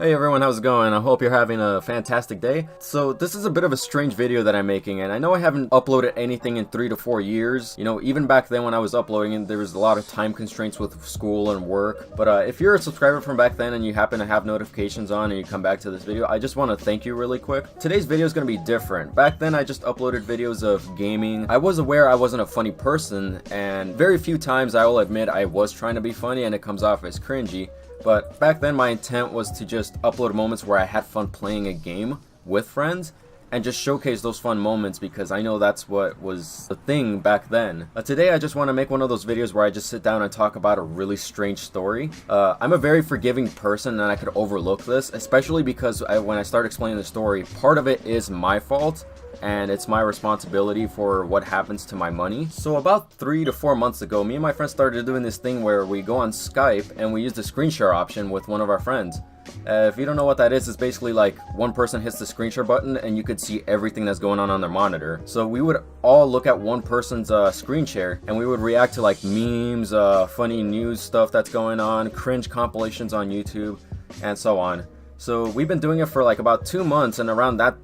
Hey everyone, how's it going? I hope you're having a fantastic day. So this is a bit of a strange video that I'm making, and I know I haven't uploaded anything in 3 to 4 years. You know, even back then when I was uploading it, there was a lot of time constraints with school and work. But if you're a subscriber from back then and you happen to have notifications on and you come back to this video, I just want to thank you really quick. Today's video is going to be different. Back then I just uploaded videos of gaming. I was aware I wasn't a funny person, and very few times I will admit I was trying to be funny and it comes off as cringy. But back then my intent was to just upload moments where I had fun playing a game with friends and just showcase those fun moments, because I know that's what was the thing back then. Today I just want to make one of those videos where I just sit down and talk about a really strange story. I'm a very forgiving person and I could overlook this, especially because when I start explaining the story, part of it is my fault and it's my responsibility for what happens to my money. So about 3 to 4 months ago, me and my friends started doing this thing where we go on Skype and we use the screen share option with one of our friends. If you don't know what that is, it's basically like one person hits the screen share button and you could see everything that's going on their monitor. So we would all look at one person's screen share and we would react to like memes, funny news stuff that's going on, cringe compilations on YouTube, and so on. So we've been doing it for like about 2 months, and around that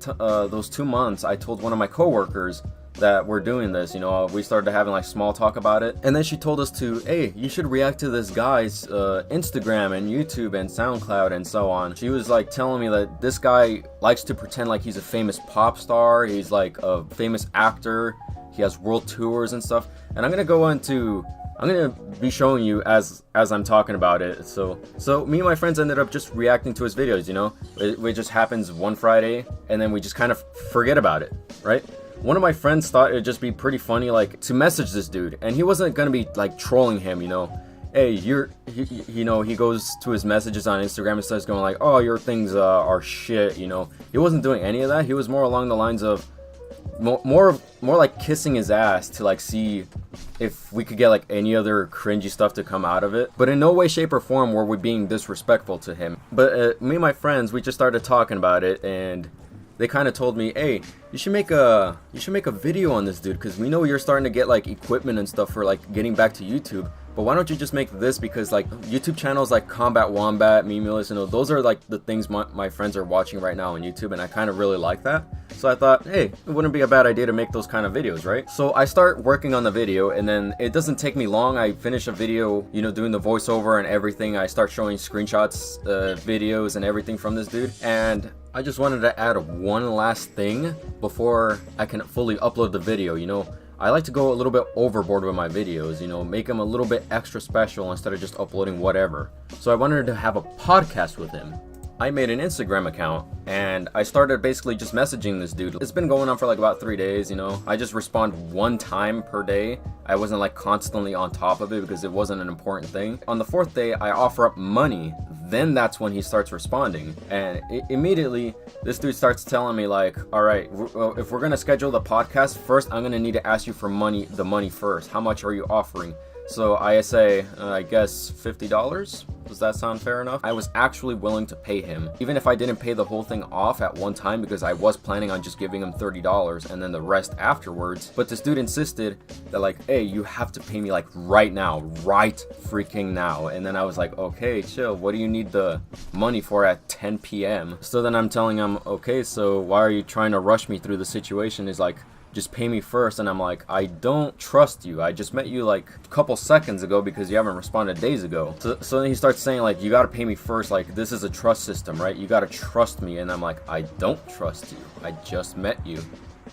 those 2 months I told one of my coworkers that we're doing this. You know, we started having like small talk about it, and then she told us to, hey, you should react to this guy's Instagram and YouTube and SoundCloud and so on. She was like telling me that this guy likes to pretend like he's a famous pop star, he's like a famous actor, he has world tours and stuff, and I'm gonna be showing you as I'm talking about it. So me and my friends ended up just reacting to his videos, you know. It just happens one Friday and then we just kind of forget about it, right? One of my friends thought it'd just be pretty funny like to message this dude, and he wasn't gonna be like trolling him, you know. Hey, he goes to his messages on Instagram and starts going like, oh, your things are shit, you know. He wasn't doing any of that. He was more along the lines of more like kissing his ass to like see if we could get like any other cringy stuff to come out of it. But in no way, shape, or form were we being disrespectful to him. But me and my friends, we just started talking about it, and they kind of told me, hey, you should make a video on this dude, because we know you're starting to get like equipment and stuff for like getting back to YouTube. But why don't you just make this, because like YouTube channels like Combat Wombat, Memeulous, you know, those are like the things my friends are watching right now on YouTube, and I kind of really like that. So I thought, hey, it wouldn't be a bad idea to make those kind of videos, right? So I start working on the video, and then it doesn't take me long. I finish a video, you know, doing the voiceover and everything. I start showing screenshots, videos and everything from this dude, and I just wanted to add one last thing before I can fully upload the video, you know. I like to go a little bit overboard with my videos, you know, make them a little bit extra special instead of just uploading whatever. So I wanted to have a podcast with him. I made an Instagram account and I started basically just messaging this dude. It's been going on for like about 3 days, you know. I just respond one time per day. I wasn't like constantly on top of it because it wasn't an important thing. On the 4th day, I offer up money. Then that's when he starts responding. And immediately, this dude starts telling me like, all right, if we're gonna schedule the podcast, first I'm gonna need to ask you for the money first. How much are you offering? So I say, I guess $50? Does that sound fair enough? I was actually willing to pay him, even if I didn't pay the whole thing off at one time, because I was planning on just giving him $30 and then the rest afterwards. But this dude insisted that like, hey, you have to pay me like right now, right freaking now. And then I was like, okay, chill. What do you need the money for at 10 p.m.? So then I'm telling him, okay, so why are you trying to rush me through the situation? He's like, just pay me first. And I'm like, I don't trust you. I just met you like a couple seconds ago because you haven't responded days ago. So then he starts saying like, you gotta pay me first. Like, this is a trust system, right? You gotta trust me. And I'm like, I don't trust you. I just met you.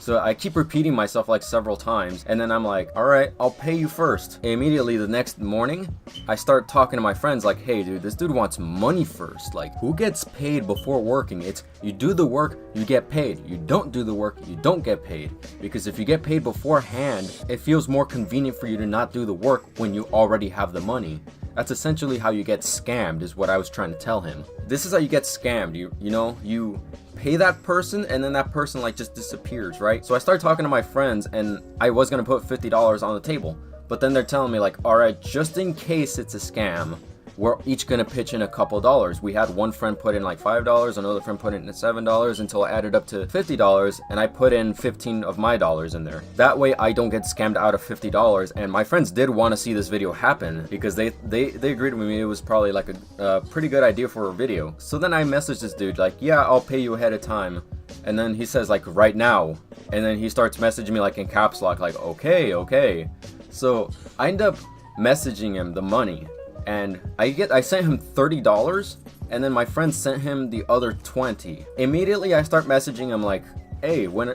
So I keep repeating myself like several times, and then I'm like, all right, I'll pay you first. Immediately the next morning, I start talking to my friends like, hey dude, this dude wants money first. Like, who gets paid before working? It's you do the work, you get paid. You don't do the work, you don't get paid. Because if you get paid beforehand, it feels more convenient for you to not do the work when you already have the money. That's essentially how you get scammed, is what I was trying to tell him. This is how you get scammed. You know, you pay that person and then that person like just disappears, right? So I started talking to my friends and I was gonna put $50 on the table, but then they're telling me like, all right, just in case it's a scam, we're each gonna pitch in a couple dollars. We had one friend put in like $5, another friend put in $7 until it added up to $50, and I put in 15 of my dollars in there. That way I don't get scammed out of $50, and my friends did want to see this video happen because they agreed with me it was probably like a pretty good idea for a video. So then I messaged this dude like, yeah, I'll pay you ahead of time. And then he says like, right now. And then he starts messaging me like in caps lock, like, okay. So I end up messaging him the money, and I sent him $30, and then my friend sent him the other 20. Immediately I start messaging him like, hey, when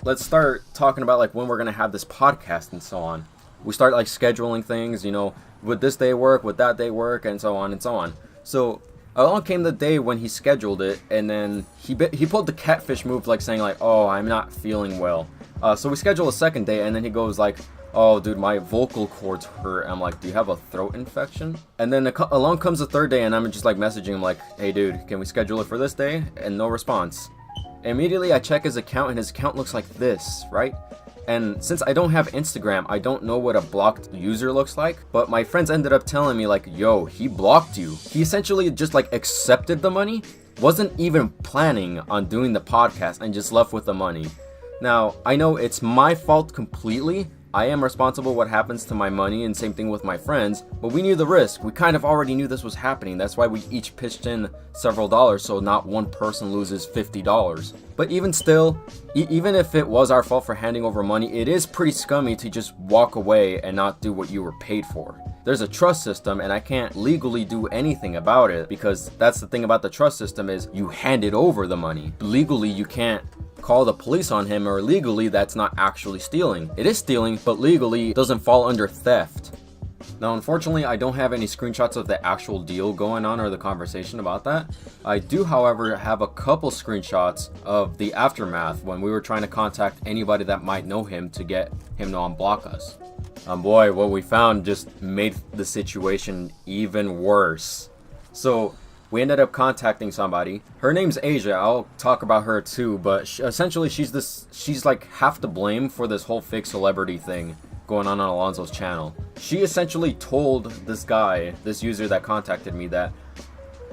let's start talking about like when we're gonna have this podcast and so on. We start like scheduling things, you know, would this day work, would that day work, and so on and so on. So along came the day when he scheduled it, and then he pulled the catfish move, like saying like, oh, I'm not feeling well. So we schedule a second day, and then he goes like, oh dude, my vocal cords hurt. I'm like, do you have a throat infection? And then along comes the third day, and I'm just like messaging him like, hey dude, can we schedule it for this day? And no response. Immediately I check his account, and his account looks like this, right? And since I don't have Instagram, I don't know what a blocked user looks like, but my friends ended up telling me like, yo, he blocked you. He essentially just like accepted the money, wasn't even planning on doing the podcast, and just left with the money. Now, I know it's my fault completely. I am responsible what happens to my money, and same thing with my friends, but we knew the risk. We kind of already knew this was happening. That's why we each pitched in several dollars, so not one person loses $50. But even still, even if it was our fault for handing over money, it is pretty scummy to just walk away and not do what you were paid for. There's a trust system, and I can't legally do anything about it, because that's the thing about the trust system is you handed over the money. Legally, you can't call the police on him, or legally that's not actually stealing. It is stealing, but legally it doesn't fall under theft. Now unfortunately I don't have any screenshots of the actual deal going on or the conversation about that. I do however have a couple screenshots of the aftermath when we were trying to contact anybody that might know him to get him to unblock us. Boy, what we found just made the situation even worse. So we ended up contacting somebody. Her name's Asia. I'll talk about her too, but essentially she's like half to blame for this whole fake celebrity thing going on Alonzo's channel. She essentially told this guy, this user that contacted me, that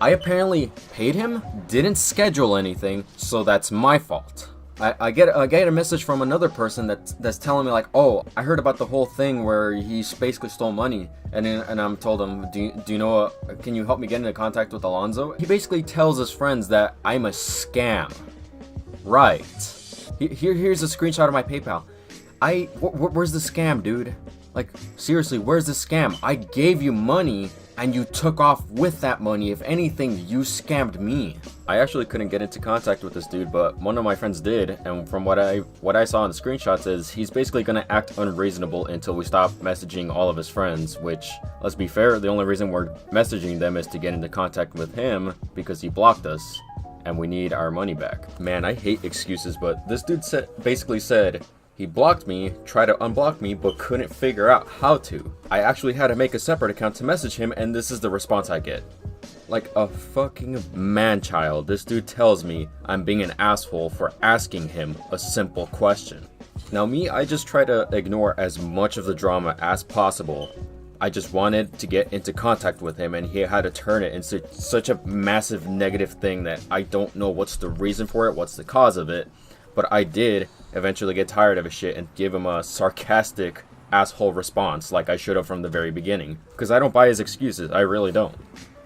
I apparently paid him, didn't schedule anything, so that's my fault. I get a message from another person that's telling me like, oh, I heard about the whole thing where he basically stole money, and I'm told him, do you know, can you help me get into contact with Alonzo? He basically tells his friends that I'm a scam. Right. Here's a screenshot of my PayPal. Where's the scam, dude? Like, seriously, where's the scam? I gave you money, and you took off with that money. If anything, you scammed me. I actually couldn't get into contact with this dude, but one of my friends did, and from what I saw in the screenshots is he's basically gonna act unreasonable until we stop messaging all of his friends, which, let's be fair, the only reason we're messaging them is to get into contact with him because he blocked us, and we need our money back. Man, I hate excuses, but this dude basically said, he blocked me, tried to unblock me, but couldn't figure out how to. I actually had to make a separate account to message him, and this is the response I get. Like a fucking man-child, this dude tells me I'm being an asshole for asking him a simple question. Now me, I just try to ignore as much of the drama as possible. I just wanted to get into contact with him, and he had to turn it into such a massive negative thing that I don't know what's the reason for it, what's the cause of it. But I did eventually get tired of his shit and give him a sarcastic asshole response like I should have from the very beginning. Because I don't buy his excuses, I really don't.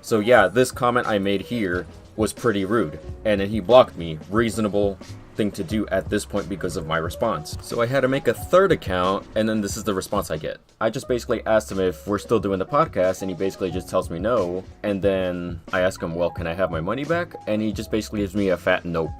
So yeah, this comment I made here was pretty rude. And then he blocked me. Reasonable thing to do at this point because of my response. So I had to make a third account, and then this is the response I get. I just basically asked him if we're still doing the podcast, and he basically just tells me no. And then I ask him, well, can I have my money back? And he just basically gives me a fat nope.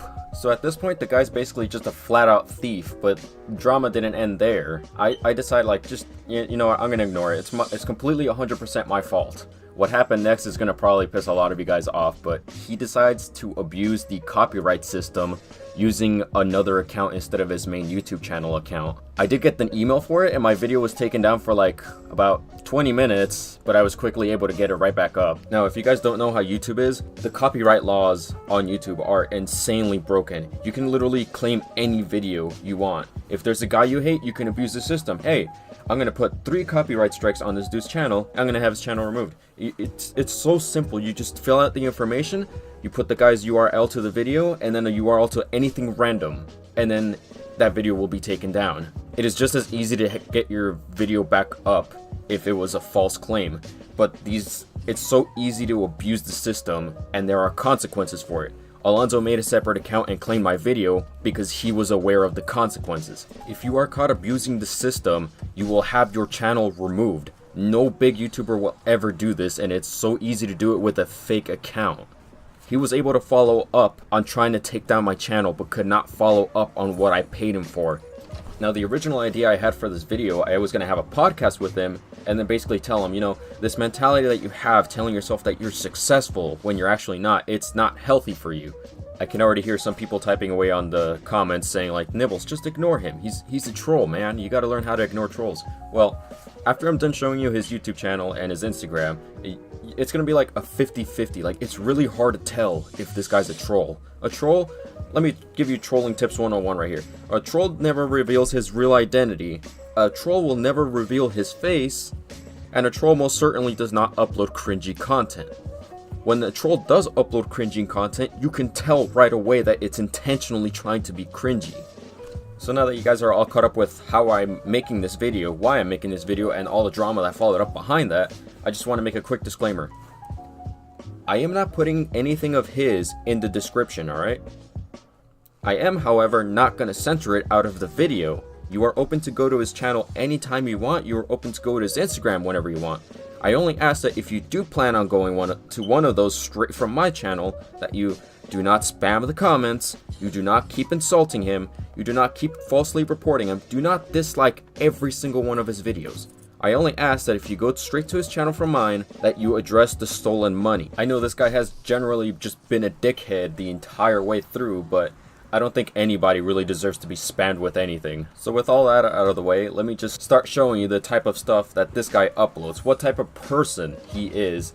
So at this point, the guy's basically just a flat-out thief, but drama didn't end there. I decided, like, just, you know what, I'm gonna ignore it. It's completely 100% my fault. What happened next is gonna probably piss a lot of you guys off, but he decides to abuse the copyright system using another account instead of his main YouTube channel account. I did get an email for it, and my video was taken down for like about 20 minutes, but I was quickly able to get it right back up. Now, if you guys don't know how YouTube is, the copyright laws on YouTube are insanely broken. You can literally claim any video you want. If there's a guy you hate, you can abuse the system. Hey, I'm gonna put 3 copyright strikes on this dude's channel, I'm gonna have his channel removed. It's so simple. You just fill out the information, you put the guy's URL to the video, and then a URL to anything random, and then that video will be taken down. It is just as easy to get your video back up if it was a false claim, but it's so easy to abuse the system, and there are consequences for it. Alonzo made a separate account and claimed my video because he was aware of the consequences. If you are caught abusing the system, you will have your channel removed. No big YouTuber will ever do this, and it's so easy to do it with a fake account. He was able to follow up on trying to take down my channel, but could not follow up on what I paid him for. Now, the original idea I had for this video, I was going to have a podcast with him and then basically tell him, you know, this mentality that you have, telling yourself that you're successful when you're actually not, it's not healthy for you. I can already hear some people typing away on the comments saying like, Nibbles, just ignore him. He's a troll, man. You got to learn how to ignore trolls. Well, after I'm done showing you his YouTube channel and his Instagram, it's going to be like a 50-50. Like, it's really hard to tell if this guy's a troll. A troll, let me give you trolling tips 101 right here. A troll never reveals his real identity. A troll will never reveal his face. And a troll most certainly does not upload cringy content. When the troll does upload cringy content, you can tell right away that it's intentionally trying to be cringy. So now that you guys are all caught up with how I'm making this video, why I'm making this video, and all the drama that followed up behind that, I just want to make a quick disclaimer. I am not putting anything of his in the description, alright? I am, however, not going to censor it out of the video. You are open to go to his channel anytime you want. You are open to go to his Instagram whenever you want. I only ask that if you do plan on going to one of those straight from my channel, that you do not spam the comments, you do not keep insulting him, you do not keep falsely reporting him, do not dislike every single one of his videos. I only ask that if you go straight to his channel from mine, that you address the stolen money. I know this guy has generally just been a dickhead the entire way through, but I don't think anybody really deserves to be spammed with anything. So with all that out of the way, let me just start showing you the type of stuff that this guy uploads, what type of person he is.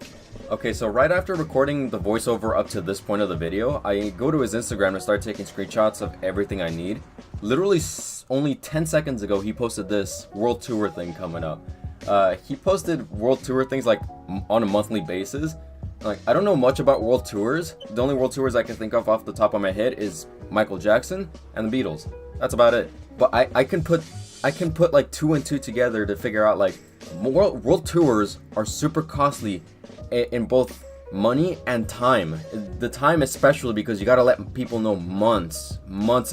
Okay, so right after recording the voiceover up to this point of the video, I go to his Instagram and start taking screenshots of everything I need. Literally only 10 seconds ago, he posted this world tour thing coming up. He posted world tour things like on a monthly basis. Like, I don't know much about world tours. The only world tours I can think of off the top of my head is Michael Jackson and the Beatles. That's about it. But I can put like 2 and 2 together to figure out like world tours are super costly in both money and time. The time especially, because you gotta let people know months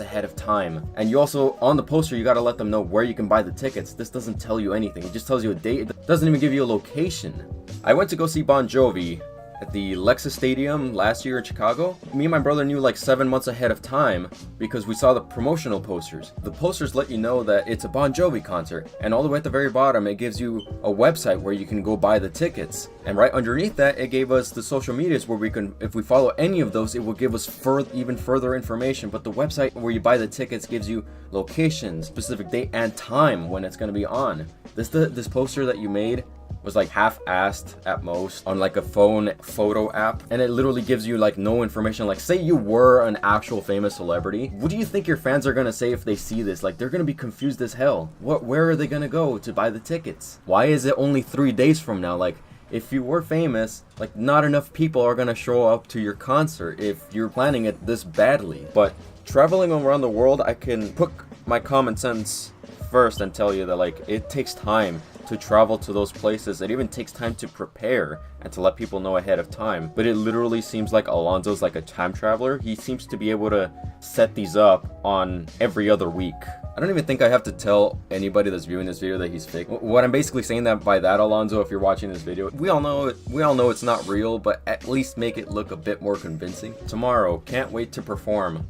ahead of time. And you also, on the poster, you gotta let them know where you can buy the tickets. This doesn't tell you anything. It just tells you a date. It doesn't even give you a location. I went to go see Bon Jovi at the Lexus Stadium last year in Chicago. Me and my brother knew like 7 months ahead of time because we saw the promotional posters. The posters let you know that it's a Bon Jovi concert, and all the way at the very bottom it gives you a website where you can go buy the tickets. And right underneath that, it gave us the social medias where we can, if we follow any of those, it will give us even further information. But the website where you buy the tickets gives you location, specific date and time when it's going to be on. This poster that you made was like half-assed at most on like a phone photo app, and it literally gives you like no information. Like, say you were an actual famous celebrity, what do you think your fans are gonna say if they see this? Like, they're gonna be confused as hell. Where are they gonna go to buy the tickets? Why is it only 3 days from now? Like, if you were famous, like, not enough people are gonna show up to your concert if you're planning it this badly. But traveling around the world, I can put my common sense first and tell you that like it takes time to travel to those places. It even takes time to prepare and to let people know ahead of time. But it literally seems like Alonzo's like a time traveler. He seems to be able to set these up on every other week. I don't even think I have to tell anybody that's viewing this video that he's fake. What I'm basically saying that by that, Alonzo, if you're watching this video, we all know it's not real, but at least make it look a bit more convincing. Tomorrow, can't wait to perform.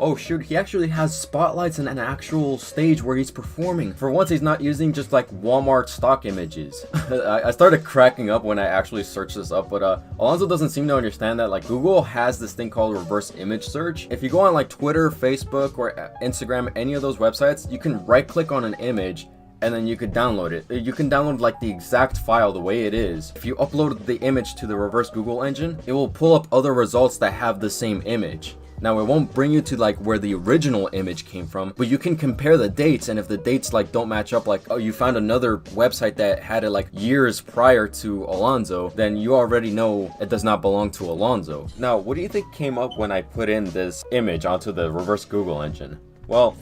Oh shoot, he actually has spotlights and an actual stage where he's performing. For once, he's not using just like Walmart stock images. I started cracking up when I actually searched this up, but Alonzo doesn't seem to understand that like Google has this thing called reverse image search. If you go on like Twitter, Facebook, or Instagram, any of those websites, you can right click on an image and then you could download it. You can download like the exact file the way it is. If you upload the image to the reverse Google engine, it will pull up other results that have the same image. Now it won't bring you to like where the original image came from, but you can compare the dates, and if the dates like don't match up, like, oh, you found another website that had it like years prior to Alonzo, then you already know it does not belong to Alonzo. Now, what do you think came up when I put in this image onto the reverse Google engine? Well,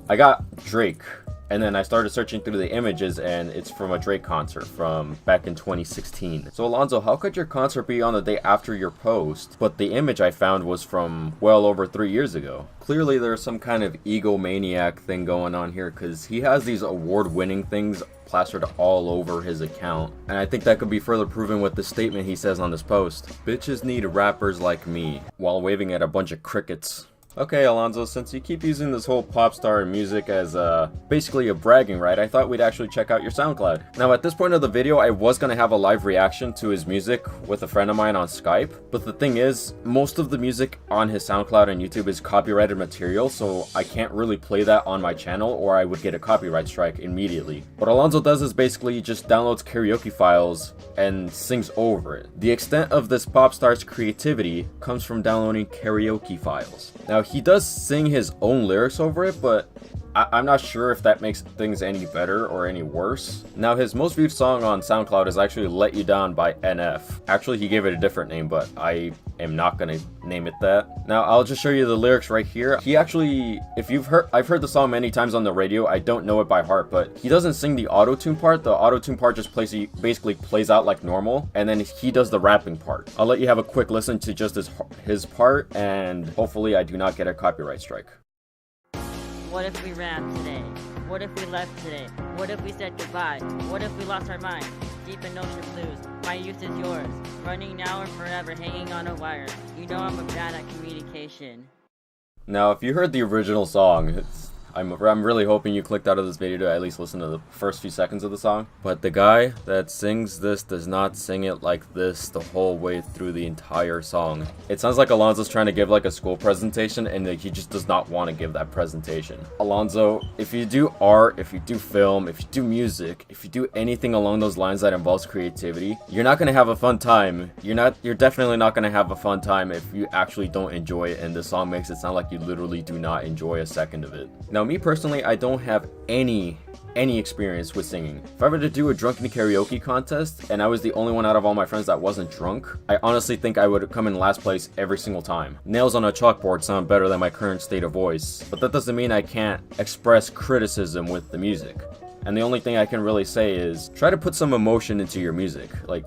I got Drake. And then I started searching through the images, and it's from a Drake concert from back in 2016. So Alonzo, how could your concert be on the day after your post, but the image I found was from well over 3 years ago? Clearly there's some kind of egomaniac thing going on here, because he has these award-winning things plastered all over his account. And I think that could be further proven with the statement he says on this post. Bitches need rappers like me, while waving at a bunch of crickets. Okay, Alonzo, since you keep using this whole pop star and music as basically a bragging right, I thought we'd actually check out your SoundCloud. Now, at this point of the video, I was going to have a live reaction to his music with a friend of mine on Skype, but the thing is, most of the music on his SoundCloud and YouTube is copyrighted material, so I can't really play that on my channel or I would get a copyright strike immediately. What Alonzo does is basically just downloads karaoke files and sings over it. The extent of this pop star's creativity comes from downloading karaoke files. Now, he does sing his own lyrics over it, but I'm not sure if that makes things any better or any worse. Now, his most viewed song on SoundCloud is actually Let You Down by NF. Actually, he gave it a different name, but I am not gonna name it that. Now, I'll just show you the lyrics right here. He actually, I've heard the song many times on the radio. I don't know it by heart, but he doesn't sing the auto-tune part. The auto-tune part just basically plays out like normal, and then he does the rapping part. I'll let you have a quick listen to just his part, and hopefully I do not get a copyright strike. What if we ran today? What if we left today? What if we said goodbye? What if we lost our minds? Deep in ocean blues, my youth is yours. Running now or forever, hanging on a wire. You know I'm bad at communication. Now, if you heard the original song, I'm really hoping you clicked out of this video to at least listen to the first few seconds of the song. But the guy that sings this does not sing it like this the whole way through the entire song. It sounds like Alonzo's trying to give like a school presentation, and he just does not want to give that presentation. Alonzo, if you do art, if you do film, if you do music, if you do anything along those lines that involves creativity, you're not going to have a fun time. You're definitely not going to have a fun time if you actually don't enjoy it, and this song makes it sound like you literally do not enjoy a second of it. Now, me personally, I don't have any experience with singing. If I were to do a drunken karaoke contest and I was the only one out of all my friends that wasn't drunk, I honestly think I would come in last place every single time. Nails on a chalkboard sound better than my current state of voice, but that doesn't mean I can't express criticism with the music. And the only thing I can really say is try to put some emotion into your music. Like,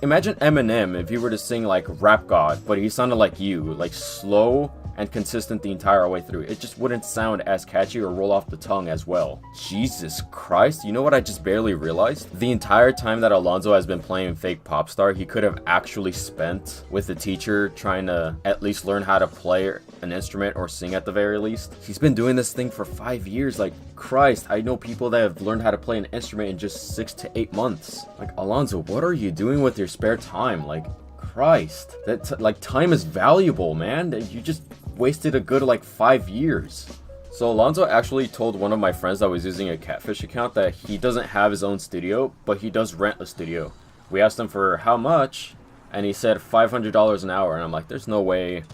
imagine Eminem if he were to sing like Rap God, but he sounded like you, like slow and consistent the entire way through. It just wouldn't sound as catchy or roll off the tongue as well. Jesus Christ, you know what I just barely realized? The entire time that Alonzo has been playing fake pop star, he could have actually spent with the teacher trying to at least learn how to play an instrument or sing at the very least. He's been doing this thing for 5 years. Like, Christ, I know people that have learned how to play an instrument in just 6 to 8 months. Like, Alonzo, what are you doing with your spare time? Like, Christ, like, time is valuable, man. You just wasted a good like 5 years. So Alonzo actually told one of my friends that was using a catfish account that he doesn't have his own studio, but he does rent a studio. We asked him for how much, and he said $500 an hour, and I'm like, there's no way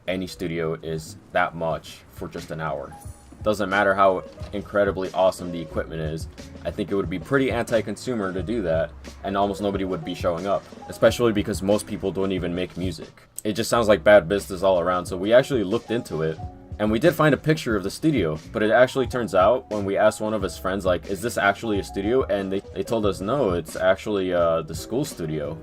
any studio is that much for just an hour. Doesn't matter how incredibly awesome the equipment is. I think it would be pretty anti-consumer to do that, and almost nobody would be showing up, especially because most people don't even make music. It just sounds like bad business all around. So we actually looked into it, and we did find a picture of the studio, but it actually turns out when we asked one of his friends, like, is this actually a studio? And they told us, no, it's actually the school studio.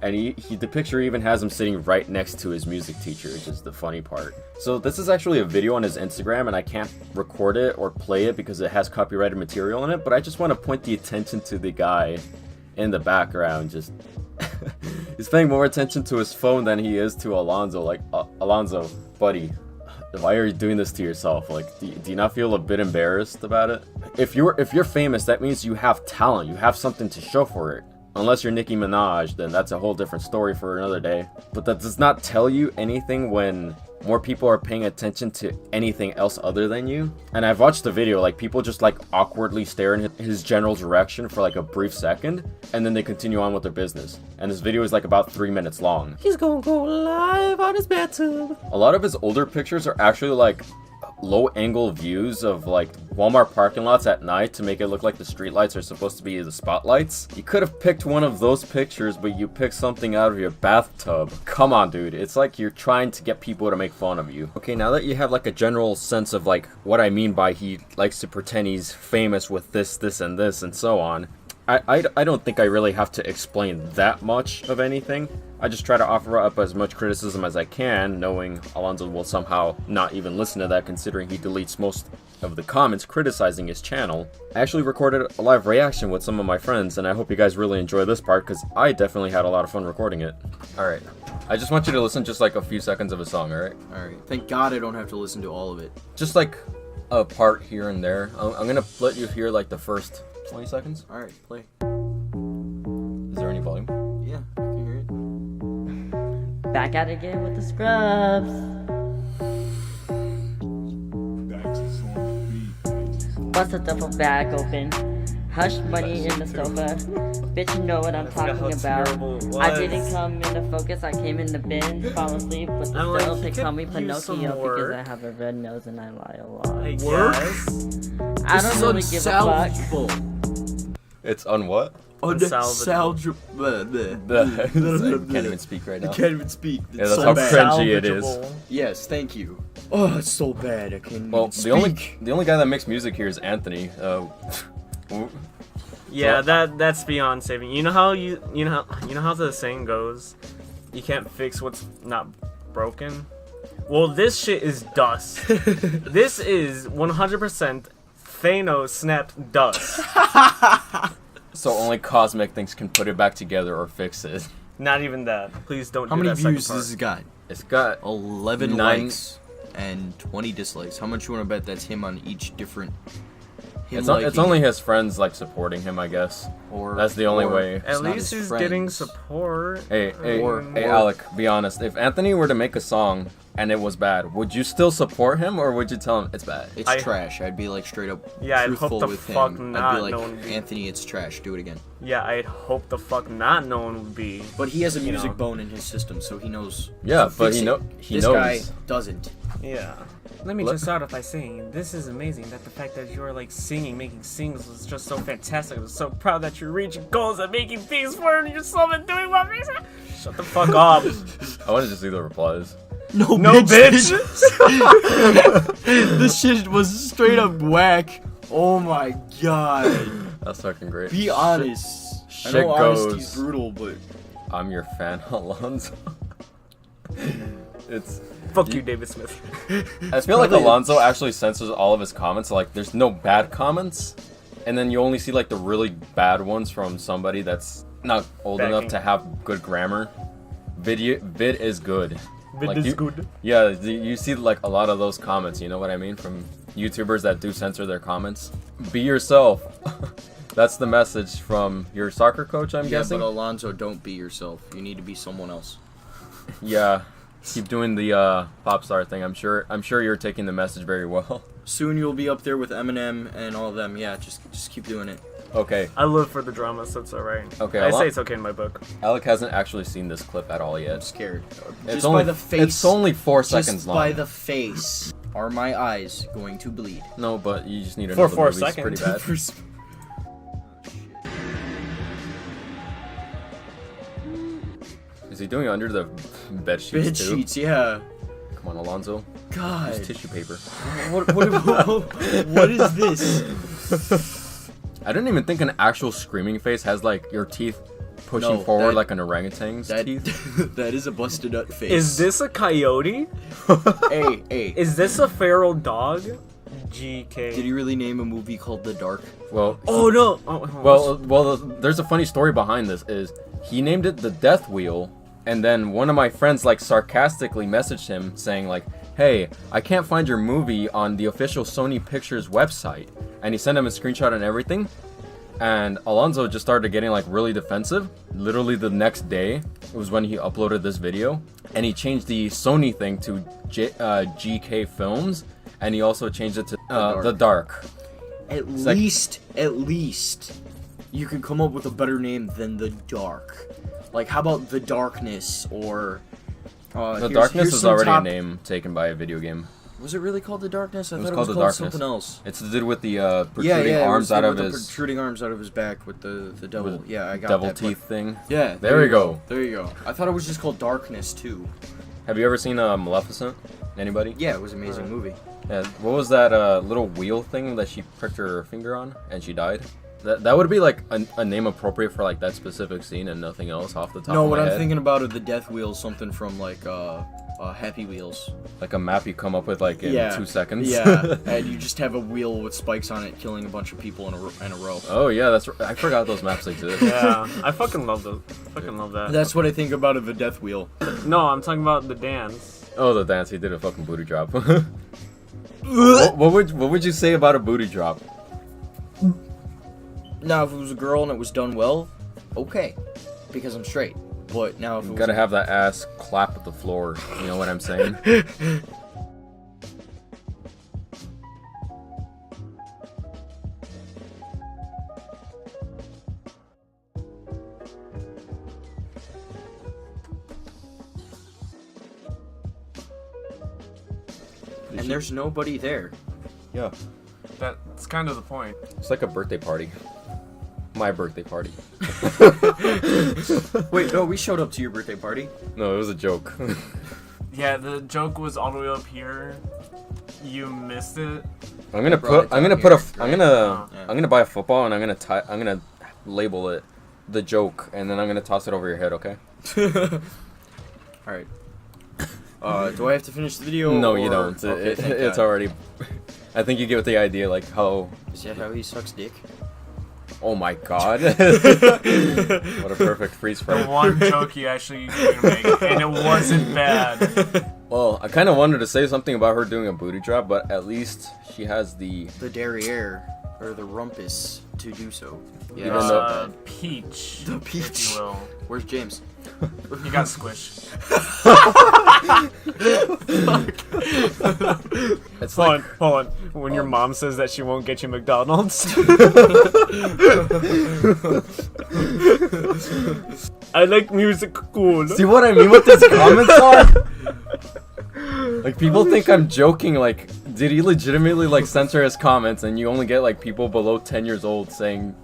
And the picture even has him sitting right next to his music teacher, which is the funny part. So this is actually a video on his Instagram, and I can't record it or play it because it has copyrighted material in it, but I just want to point the attention to the guy in the background. Just he's paying more attention to his phone than he is to Alonzo. Like, Alonzo, buddy, why are you doing this to yourself? Like, do you not feel a bit embarrassed about it? If you're famous, that means you have talent. You have something to show for it. Unless you're Nicki Minaj, then that's a whole different story for another day. But that does not tell you anything when more people are paying attention to anything else other than you. And I've watched the video, like people just like awkwardly stare in his general direction for like a brief second, and then they continue on with their business. And this video is like about 3 minutes long. He's gonna go live on his bathtub. A lot of his older pictures are actually like low angle views of like Walmart parking lots at night to make it look like the streetlights are supposed to be the spotlights. You could have picked one of those pictures, but you picked something out of your bathtub. Come on, dude. It's like you're trying to get people to make fun of you. Okay, now that you have like a general sense of like what I mean by he likes to pretend he's famous with this, this, and this, and so on, I don't think I really have to explain that much of anything. I just try to offer up as much criticism as I can, knowing Alonso will somehow not even listen to that, considering he deletes most of the comments criticizing his channel. I actually recorded a live reaction with some of my friends, and I hope you guys really enjoy this part, because I definitely had a lot of fun recording it. Alright, I just want you to listen just like a few seconds of a song, alright? Alright, thank God I don't have to listen to all of it. Just like a part here and there. I'm gonna let you hear like the first 20 seconds. Alright, play. Is there any volume? Yeah, I can hear it. Back at it again with the scrubs. Bust the duffel bag open. Hush money in the sofa. Bitch, you know what I'm talking about. I didn't come into focus, I came in the bin. Fall asleep with the still. They call me Pinocchio because I have a red nose and I lie a lot. I guess. I don't really give a fuck. It's on what? Unsalvageable. Can't even speak right now. I can't even speak. It's Yeah, that's so how bad. cringy it is. Yes, thank you. Oh, it's so bad. I can't Well, even speak. the only guy that makes music here is Anthony. Yeah, that's beyond saving. You know how the saying goes, you can't fix what's not broken. Well, this shit is dust. This is 100% Thanos snapped dust. So only cosmic things can put it back together or fix it. Not even that. Please don't. How do many that second views part. does this got? It's got 11 9 likes and 20 dislikes. How much you want to bet that's him on each different? Him It's only his friends like supporting him, I guess. Or That's the only or way. it's At not least his he's getting friends. support. Hey, Or- Alec, be honest. If Anthony were to make a song and it was bad, would you still support him or would you tell him it's bad? It's I- trash. I'd be like straight up Yeah, I'd truthful hope the with fuck him. not I'd be like, no one would be- Anthony, it's trash. Do it again. Yeah, I'd hope the fuck not no one would be. But he has a You music know. bone in his system, so he knows. Yeah, to but fix he it. knows. This guy doesn't. Yeah. Let me Look- just start off by saying this is amazing that the fact that you're like singing, making singles is just so fantastic. I'm so proud that you're reaching goals and making things for yourself and doing what makes it. Shut the fuck up. I want to just see the replies. No, bitch. This shit was straight up whack. Oh my god. That's fucking great. Be honest. I Shit know honesty's goes. brutal, but I'm your fan, Alonzo. It's. Fuck you, David Smith. I feel like probably- Alonzo actually censors all of his comments. Like, there's no bad comments, and then you only see like the really bad ones from somebody that's not old enough Backing. to have good grammar. Vid is good. Vid Like, is you- good. Yeah, you see like a lot of those comments. You know what I mean, from YouTubers that do censor their comments. Be yourself. That's the message from your soccer coach, I'm yeah, guessing. but Alonzo, don't be yourself. You need to be someone else. Yeah. Keep doing the pop star thing. I'm sure you're taking the message very well. Soon you'll be up there with Eminem and all of them. Yeah, just keep doing it. Okay. I live for the drama, so it's alright. Okay, I Alon- say it's okay in my book. Alec hasn't actually seen this clip at all I'm yet. scared. It's Just only by the face. It's only 4 Just seconds long. by the face. Are my eyes going to bleed? No, but you just need to For know the 4 movie's seconds. pretty bad. Is he doing it under the bed sheets Bed too? sheets, yeah. Come on, Alonzo. God. Use tissue paper. What is this? I didn't even think an actual screaming face has like your teeth pushing No, forward that- like an orangutan's That teeth. that is a busted nut face. Is this a coyote? hey? Is this a feral dog? GK. Did he really name a movie called The Dark? Well, Oh no! well, there's a funny story behind this. Is he named it the Death Wheel, and then one of my friends like sarcastically messaged him saying like, "Hey, I can't find your movie on the official Sony Pictures website," and he sent him a screenshot and everything. And Alonso just started getting like really defensive. Literally the next day, it was when he uploaded this video, and he changed the Sony thing to GK Films, and he also changed it to the Dark. At least, you can come up with a better name than the Dark. Like, how about the Darkness or? The Darkness is already a name taken by a video game. Was it really called the Darkness? I thought it called was the called Darkness. something else. It's to do with the protruding arms out of his protruding arms out of his back with the devil. with Yeah, I got devil that. teeth thing. Yeah, There we go. There you go. I thought it was just called Darkness too. Have you ever seen Maleficent? Anybody? Yeah, it was an amazing movie. Yeah. What was that little wheel thing that she pricked her finger on and she died? That would be like a name appropriate for like that specific scene and nothing else off the top No, of my what head. I'm thinking about are the Death Wheels, something from like Happy Wheels. Like a map you come up with like in 2 seconds. Yeah, and you just have a wheel with spikes on it, killing a bunch of people in a row. Oh yeah, that's I forgot those maps exist. Yeah, I fucking love those. Fucking love that. That's what I think about of the Death Wheel. No, I'm talking about the dance. Oh, the dance, he did a fucking booty drop. what would you say about a booty drop? Now, if it was a girl and it was done well, okay, because I'm straight. But now, if it You was gotta have that ass clap at the floor. You know what I'm saying? and there's nobody there. Yeah. That's kind of the point. It's like a birthday party. My birthday party. Wait, no, we showed up to your birthday party. No, it was a joke. Yeah, the joke was all the way up here. You missed it. I'm gonna brought put. it I'm gonna down put a. here. I'm gonna. Yeah. I'm gonna buy a football and I'm gonna label it the joke, and then I'm gonna toss it over your head. Okay? All right. Do I have to finish the video? No, you or- don't. Okay, thank It's God. already. I think you get the idea. Like how. Is that how he sucks dick? Oh my god! What a perfect freeze The frame. one joke you actually gonna make, and it wasn't bad. Well, I kind of wanted to say something about her doing a booty drop, but at least she has the. The derriere or the rumpus to do so. Yeah, Even it's though- so bad. Peach. The if peach. you will. Where's James? You got squished. It's Hold like. on, hold on. When your mom says that she won't get you McDonald's. I like music cool. See what I mean? What these comments are? Like people think I'm joking. Like, did he legitimately like censor his comments, and you only get like people below 10 years old saying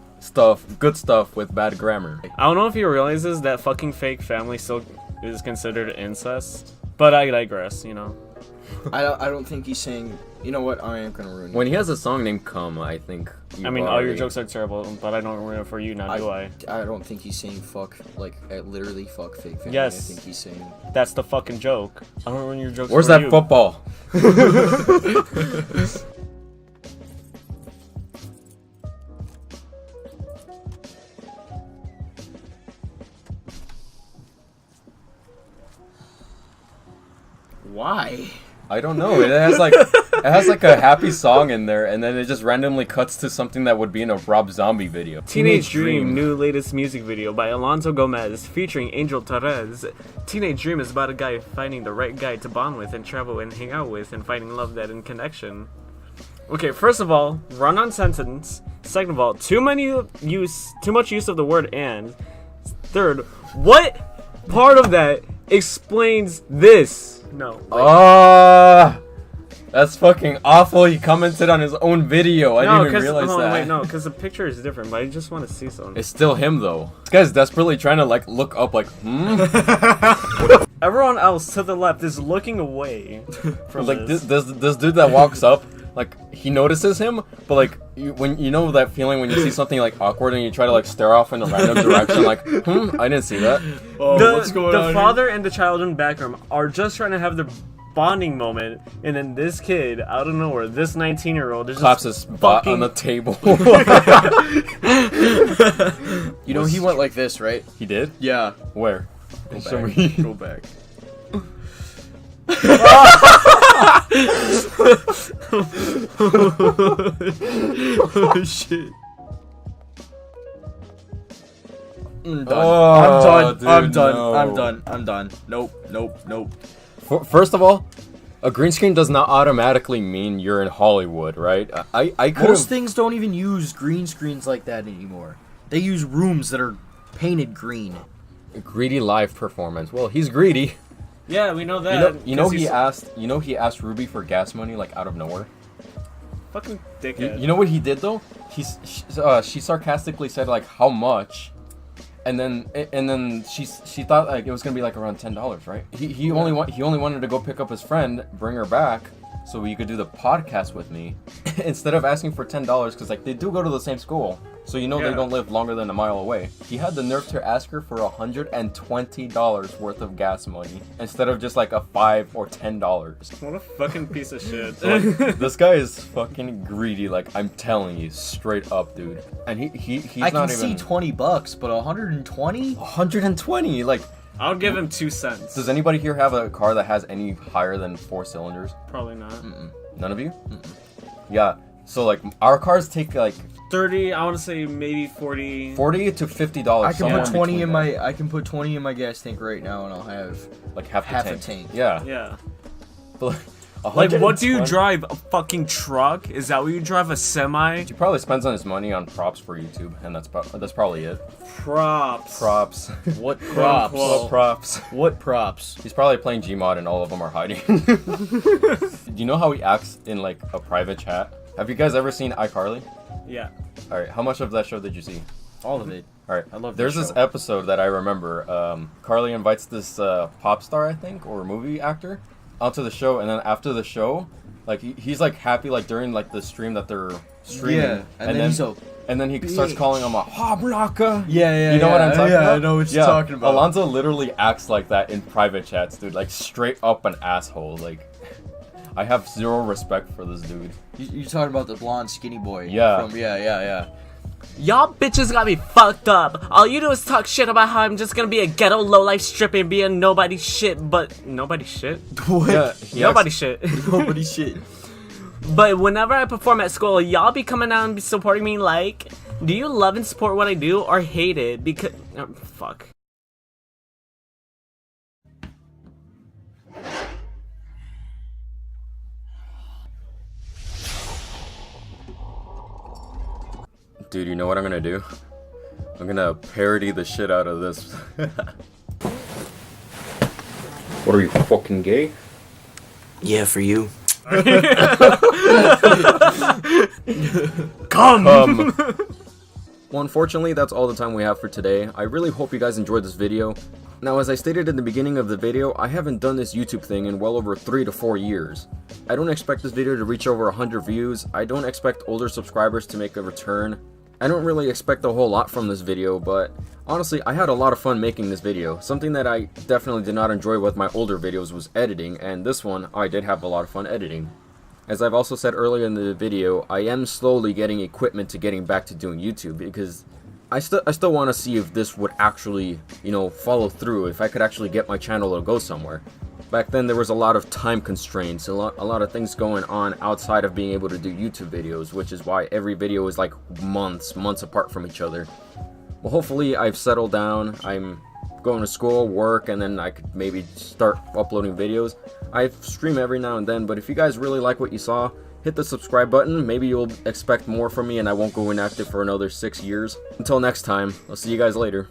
good stuff with bad grammar? I don't know if he realizes that fucking fake family still is considered incest. But I digress, you know. I don't think he's saying. You know what? I ain't gonna ruin it. When he has a song named "Come," I think. I mean, all your jokes are terrible, but I don't ruin it for you now, do I? I don't think he's saying fuck, like literally fuck fake family. Yes. I think he's saying. That's the fucking joke. I don't ruin your jokes Where's for that you. football? Why? I don't know. It has like a happy song in there, and then it just randomly cuts to something that would be in a Rob Zombie video. Teenage Dream, new latest music video by Alonso Gomez featuring Angel Torres. Teenage Dream is about a guy finding the right guy to bond with and travel and hang out with and finding love that in connection. Okay, first of all, run-on sentence. Second of all, too much use of the word and. Third, what part of that explains this? No. That's fucking awful. He commented on his own video. I didn't even realize that. Wait, no, because the picture is different, but I just want to see something. It's still him though. This guy's desperately trying to like look up like, Everyone else to the left is looking away from like this. this dude that walks up, like he notices him, but like when you know that feeling when you see something like awkward and you try to like stare off in a random direction, like, I didn't see that. Oh, The father and the child in the background are just trying to have their bonding moment, and then this kid out of nowhere, this 19-year-old, is Claps just his butt fucking on the table. You know he went like this, right? He did? Yeah. Where? Go Show back. me. Go back. oh shit. I'm done. Oh, I'm done. dude, I'm done. no. I'm done. I'm done. Nope. First of all, a green screen does not automatically mean you're in Hollywood, right? I could Most have. things don't even use green screens like that anymore. They use rooms that are painted green. Greedy live performance. Well, he's greedy. Yeah, we know that. You know 'cause he he's asked. You know he asked Ruby for gas money like out of nowhere. fucking dickhead. You know what he did though? She sarcastically said like how much, and then she thought like it was gonna be like around $10, right? He only wanted to go pick up his friend, bring her back, so you could do the podcast with me, instead of asking for $10 because like they do go to the same school, so you know they Yeah. don't live longer than a mile away. He had the nerve to ask her for $120 worth of gas money instead of just like a $5 or $10. What a fucking piece of shit. Like, this guy is fucking greedy, like I'm telling you, straight up, dude. And he's I not can even see $20, but 120? 120. Like, I'll give him 2 cents. does anybody here have a car that has any higher than 4 cylinders? Probably not. None of you? Yeah. So like our cars take like 30. I want to say maybe 40. $40 to $50. I can somewhere put 20 between in that. my I can put 20 in my gas tank right now and I'll have like half half a a tank. Yeah. Yeah. But, Like, what do you 120 drive? A fucking truck? Is that what you drive? A semi? He probably spends on his money on props for YouTube, and that's probably it. Props. Props. What props? Whoa. Props. What props? He's probably playing Gmod and all of them are hiding. Do you know how he acts in like a private chat? Have you guys ever seen iCarly? Yeah. Alright, how much of that show did you see? All of it. Alright, I love there's that this show. episode that I remember. Carly invites this pop star, I think, or movie actor, onto the show, and then after the show, like he's like happy like during like the stream that they're streaming. Yeah, and then he's a and then he starts calling him a Hablaka. Yeah, You know what I'm talking about? I know what you're talking about. Alonzo literally acts like that in private chats, dude. Like straight up an asshole. Like, I have zero respect for this dude. You're talking about the blonde skinny boy. Yeah. Yeah. Y'all bitches got me fucked up. All you do is talk shit about how I'm just gonna be a ghetto lowlife stripper and be a nobody shit, but nobody shit? What? Yeah, he Nobody acts- shit. Nobody shit. But whenever I perform at school, y'all be coming out and be supporting me like, do you love and support what I do or hate it? Because, fuck. Dude, you know what I'm gonna do? I'm gonna parody the shit out of this. What are you, fucking gay? Yeah, for you. Come! Well, unfortunately, that's all the time we have for today. I really hope you guys enjoyed this video. Now, as I stated in the beginning of the video, I haven't done this YouTube thing in well over 3 to 4 years. I don't expect this video to reach over 100 views. I don't expect older subscribers to make a return. I don't really expect a whole lot from this video, but honestly, I had a lot of fun making this video. Something that I definitely did not enjoy with my older videos was editing, and this one, I did have a lot of fun editing. As I've also said earlier in the video, I am slowly getting equipment to getting back to doing YouTube, because I still want to see if this would actually, you know, follow through, if I could actually get my channel to go somewhere. Back then there was a lot of time constraints, a lot of things going on outside of being able to do YouTube videos, which is why every video is like months apart from each other. Well, hopefully I've settled down, I'm going to school, work, and then I could maybe start uploading videos. I stream every now and then, but if you guys really like what you saw, hit the subscribe button. Maybe you'll expect more from me and I won't go inactive for another 6 years. Until next time, I'll see you guys later.